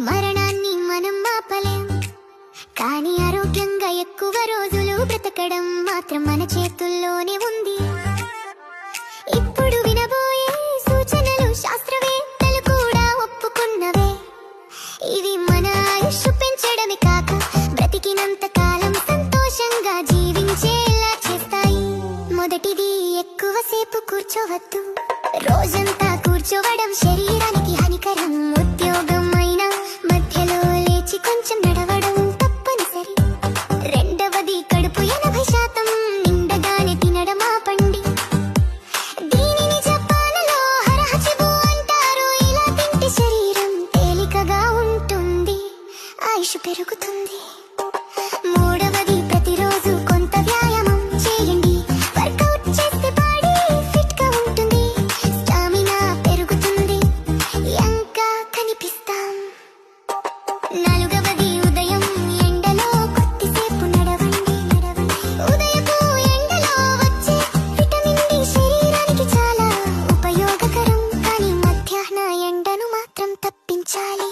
మరణాన్ని మనం ఆపలేం, కానీ ఆరోగ్యంగా ఎక్కువ రోజులు బ్రతకడం మాత్రం మన చేతుల్లోనే ఉంది. ఇప్పుడు వినబోయే సూచనలు శాస్త్రవేత్తలు కూడా ఒప్పుకున్నవే. ఇవి మన ఆయుష్ పెంచడమే కాక బ్రతికినంత కాలం సంతోషంగా జీవించేలా చేస్తాయి. మొదటిది, ఎక్కువసేపు కూర్చోవద్దు. రోజంతా కూర్చోవడం శరీరానికి హానికరం. ఉద్యోగం అయినా మధ్యలో లేచి కొంచెం నడవడం తప్పనిసరి. రెండవది, కడుపు 80% నిండగానే తినడం ఆపండి. దీనిని జపాన్లో హరహచిబు అంటారు. ఇలా తింటే శరీరం తేలికగా ఉంటుంది, ఆయుష్ పెరుగుతుంది. మూడవది, ప్రతిరోజు కొంత వ్యాయామం చేయండి. వర్కౌట్ చేస్తే బాడీ ఫిట్ గా ఉంటుంది, స్టామినా పెరుగుతుంది, యంగ్గా కనిపిస్తాం. నాలుగవది, ఉదయం ఎండలో కొద్దిసేపు నడవండి. ఉదయపు ఎండలో వచ్చే విటమిన్ డి శరీరానికి చాలా ఉపయోగకరం, కానీ మధ్యాహ్న ఎండను మాత్రం తప్పించాలి.